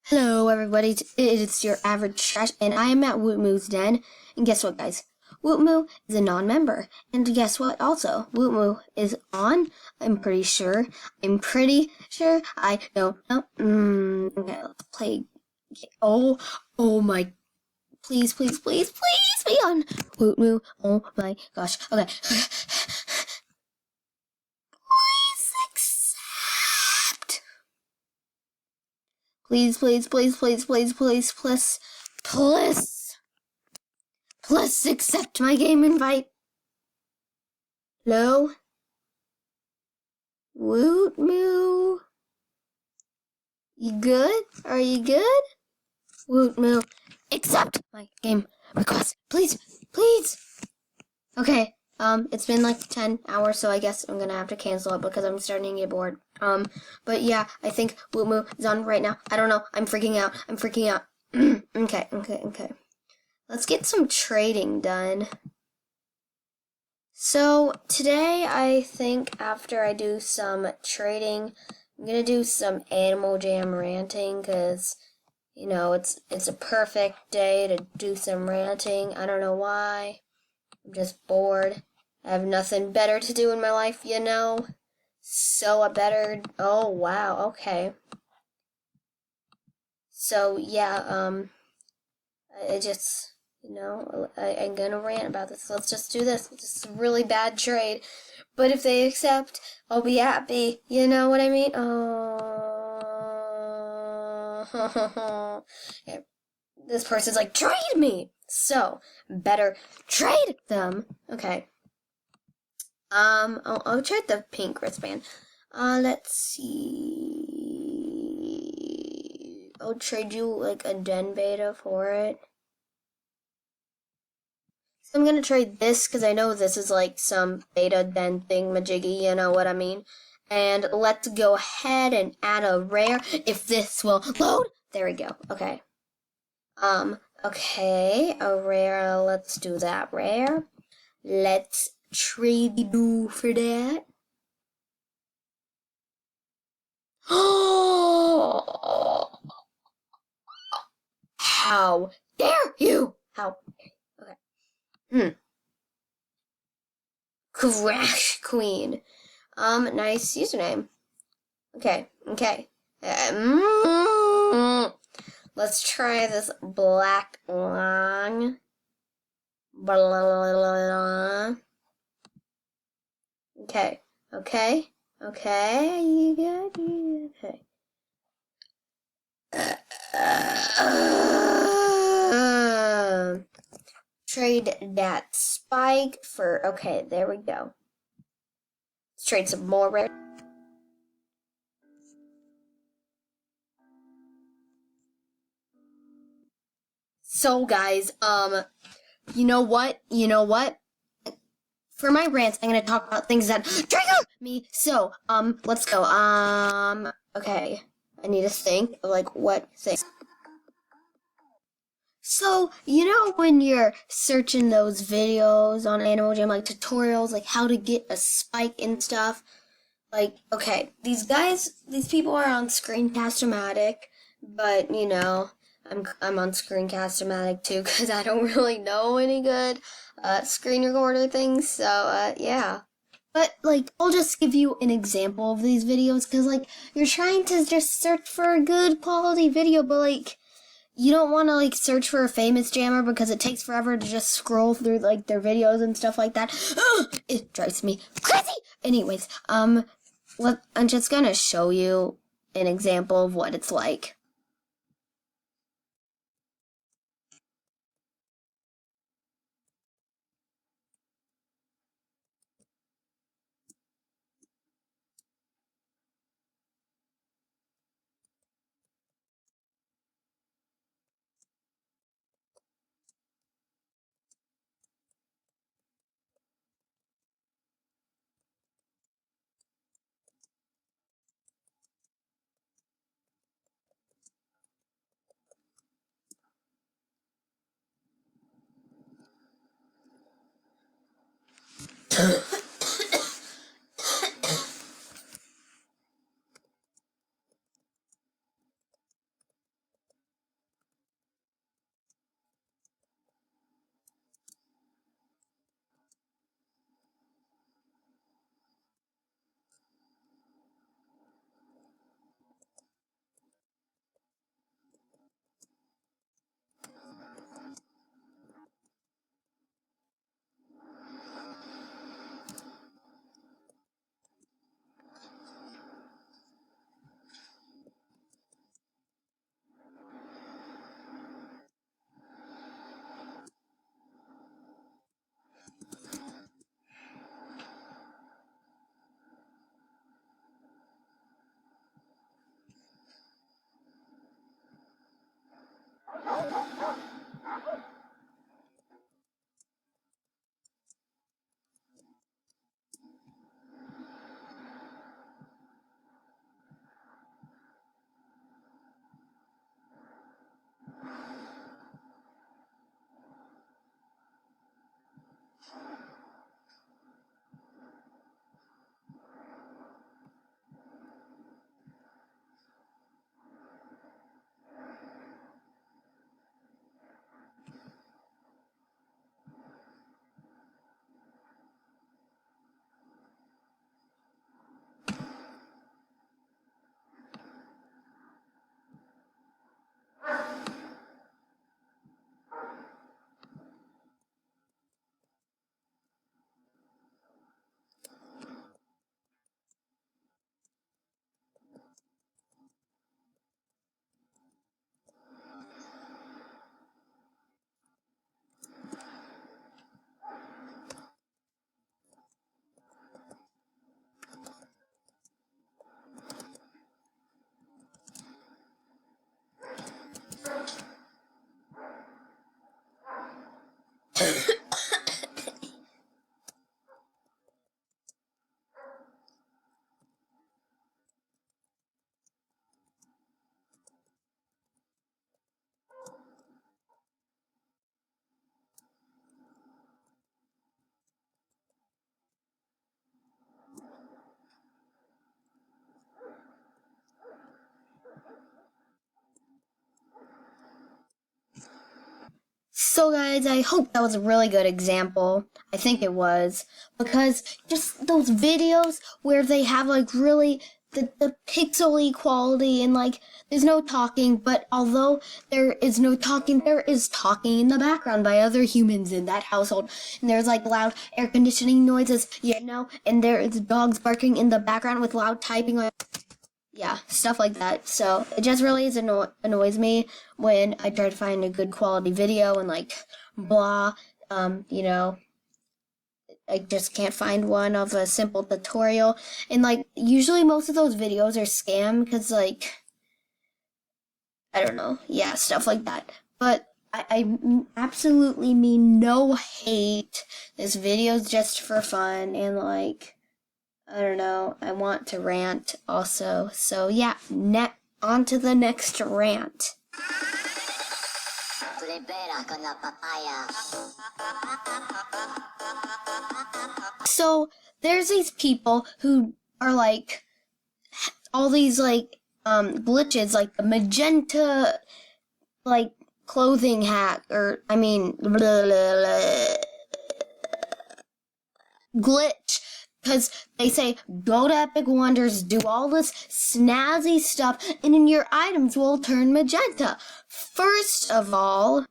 Hello, everybody. It's your average trash, and I am at Wootmoo's den. And guess what, guys? Wootmoo is a non-member. And guess what? Also, Wootmoo is on. I'm pretty sure. I don't know. Okay, let's play. Oh my! Please be on Wootmoo. Oh my gosh. Okay. Please accept. Please accept my game invite. Hello? Wootmoo? You good? Are you good? Wootmoo, accept my game request. Please. Okay, it's been like 10 hours, so I guess I'm gonna have to cancel it because I'm starting to get bored. But yeah, I think Wootmoo is on right now. I don't know. I'm freaking out. Okay. Let's get some trading done. So today I think after I do some trading, I'm gonna do some Animal Jam ranting because, you know, it's a perfect day to do some ranting. I don't know why. I'm just bored. I have nothing better to do in my life, you know. So oh wow, okay. So yeah, I just, you know, I'm gonna rant about this. Let's just do this. It's just a really bad trade. But if they accept, I'll be happy. You know what I mean? Oh. Yeah. This person's like, trade me! So, better trade them. Okay. I'll trade the pink wristband. Let's see. I'll trade you like a den beta for it. So I'm gonna trade this because I know this is like some beta den thing majiggy, you know what I mean? And let's go ahead and add a rare if this will load. There we go. Okay. Okay, a rare. Let's do that rare. Let's trade you for that. Oh! How dare you? How? Okay. Crash Queen. Nice username. Okay. Let's try this black long. Okay. You good? Okay. Trade that spike for, okay, there we go. Let's trade some more rare. So guys, you know what? For my rants, I'm gonna talk about things that trigger me. So, let's go. Okay. I need to think of like what things. So, you know when you're searching those videos on Animal Jam, like tutorials, like how to get a spike and stuff, like, okay, these people are on Screencast-O-Matic, but, you know, I'm on Screencast-O-Matic too, because I don't really know any good, screen recorder things, so, yeah. But, like, I'll just give you an example of these videos, because, like, you're trying to just search for a good quality video, but, like, you don't want to, like, search for a famous jammer because it takes forever to just scroll through, like, their videos and stuff like that. It drives me crazy! Anyways, I'm just gonna show you an example of what it's like. So guys, I hope that was a really good example. I think it was. Because just those videos where they have like really the pixely quality and like there's no talking, but although there is no talking, there is talking in the background by other humans in that household. And there's like loud air conditioning noises, and there is dogs barking in the background with loud typing. Yeah, stuff like that. So it just really annoys me when I try to find a good quality video and like blah, I just can't find one of a simple tutorial. And like usually most of those videos are scam because like, I don't know, yeah, stuff like that. But I absolutely mean no hate. This video's just for fun and like, I don't know, I want to rant also. So yeah, on to the next rant. So there's these people who are like, all these like glitches, like the magenta like clothing hack, or I mean glitch, because they say go to Epic Wonders, do all this snazzy stuff, and then your items will turn magenta. First of all,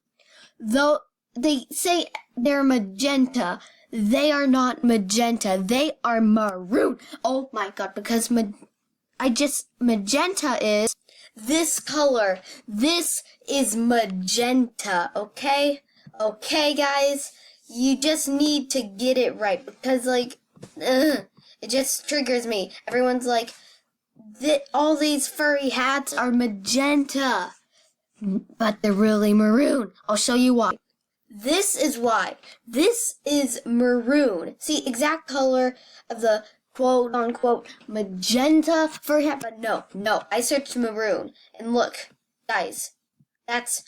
though they say they're magenta, they are not magenta, they are maroon. Oh my god, because magenta is this color. This is magenta, okay? Okay, guys? You just need to get it right because, like, it just triggers me. Everyone's like, all these furry hats are magenta, but they're really maroon. I'll show you why. This is why. This is maroon. See, exact color of the quote-unquote magenta furry hat, but no, I searched maroon, and look, guys, it's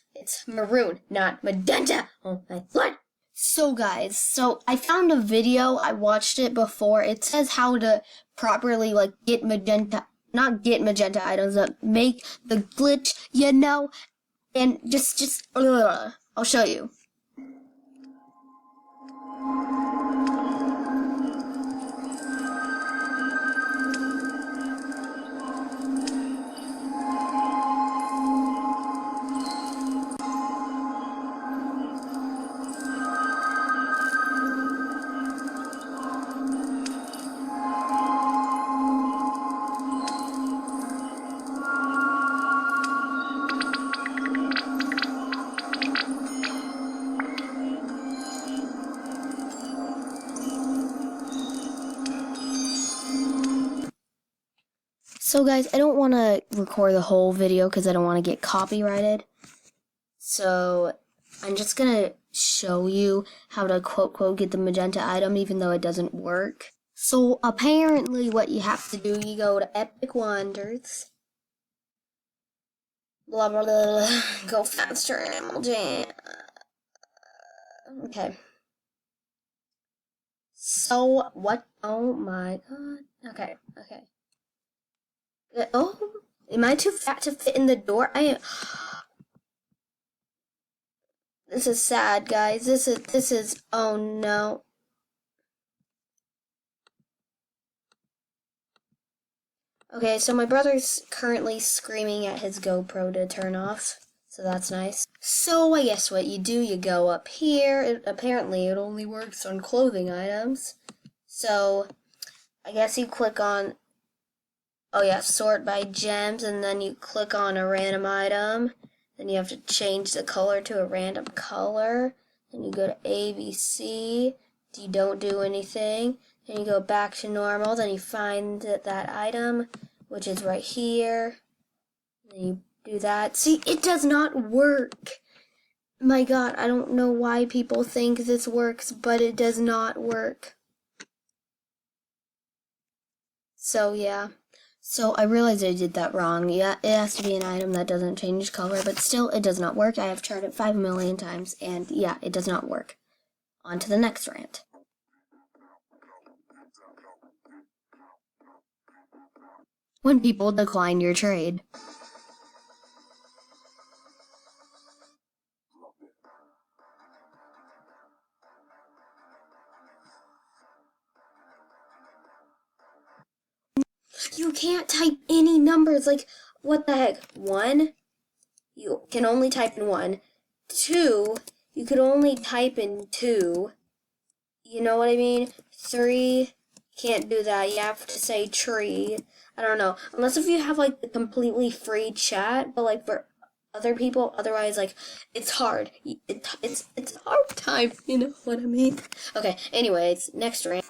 maroon, not magenta. Oh my lord. So guys, I found a video, I watched it before. It says how to properly like not get magenta items, but make the glitch, and just I'll show you. So guys, I don't want to record the whole video because I don't want to get copyrighted. So I'm just going to show you how to quote get the magenta item even though it doesn't work. So apparently what you have to do, you go to Epic Wonders. Blah, blah, blah, go faster, MLJ. Okay. So what? Oh my god. Okay. Oh, am I too fat to fit in the door? This is sad, guys. This is, oh no. Okay, so my brother's currently screaming at his GoPro to turn off, so that's nice. So I guess what you do, you go up here. Apparently it only works on clothing items. So I guess you click on, oh yeah, sort by gems, and then you click on a random item. Then you have to change the color to a random color. Then you go to ABC. You don't do anything. Then you go back to normal. Then you find that item, which is right here. Then you do that. See, it does not work. My god, I don't know why people think this works, but it does not work. So yeah. So I realized I did that wrong. Yeah, it has to be an item that doesn't change color, but still it does not work. I have tried it 5 million times, and yeah, it does not work. On to the next rant. When people decline your trade. can't type any numbers. Like, what the heck? 1, you can only type in 1. 2, you could only type in 2. You know what I mean? 3, can't do that. You have to say tree. I don't know. Unless if you have, like, the completely free chat, but, like, for other people, otherwise, like, it's hard. It's a hard time, you know what I mean? Okay, anyways, next rant.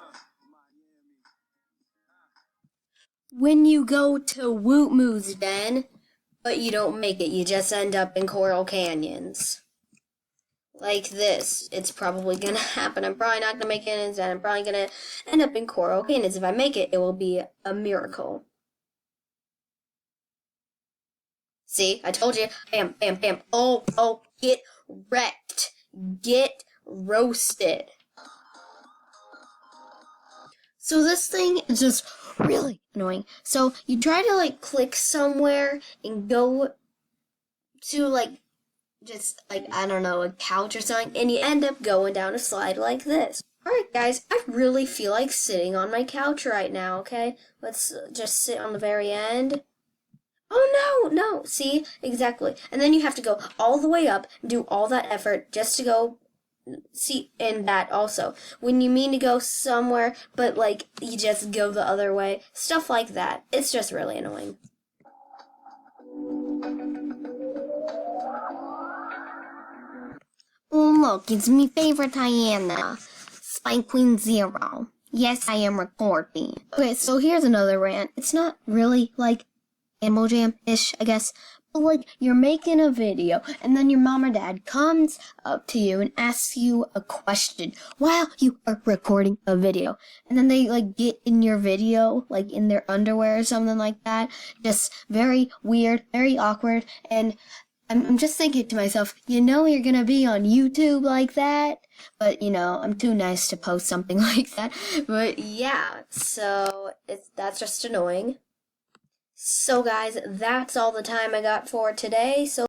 When you go to Woot Moo's den, but you don't make it, you just end up in Coral Canyons. Like this. It's probably gonna happen. I'm probably not gonna make it in his den. I'm probably gonna end up in Coral Canyons. If I make it, it will be a miracle. See, I told you. Bam, bam, bam. Oh, get wrecked. Get roasted. So this thing is just really annoying. So you try to like click somewhere and go to like just like, I don't know, a couch or something, and you end up going down a slide like this. Alright guys, I really feel like sitting on my couch right now, okay? Let's just sit on the very end. Oh no, see, exactly. And then you have to go all the way up, do all that effort just to go, see, and that also. When you mean to go somewhere, but like, you just go the other way. Stuff like that. It's just really annoying. Oh look, it's me favorite Diana, Spike Queen Zero. Yes, I am recording. Okay, so here's another rant. It's not really like Animal Jam-ish, I guess. But like, you're making a video, and then your mom or dad comes up to you and asks you a question while you are recording a video. And then they like get in your video, like in their underwear or something like that. Just very weird, very awkward, and I'm just thinking to myself, you know you're gonna be on YouTube like that, but you know, I'm too nice to post something like that. But yeah, so that's just annoying. So guys, that's all the time I got for today. So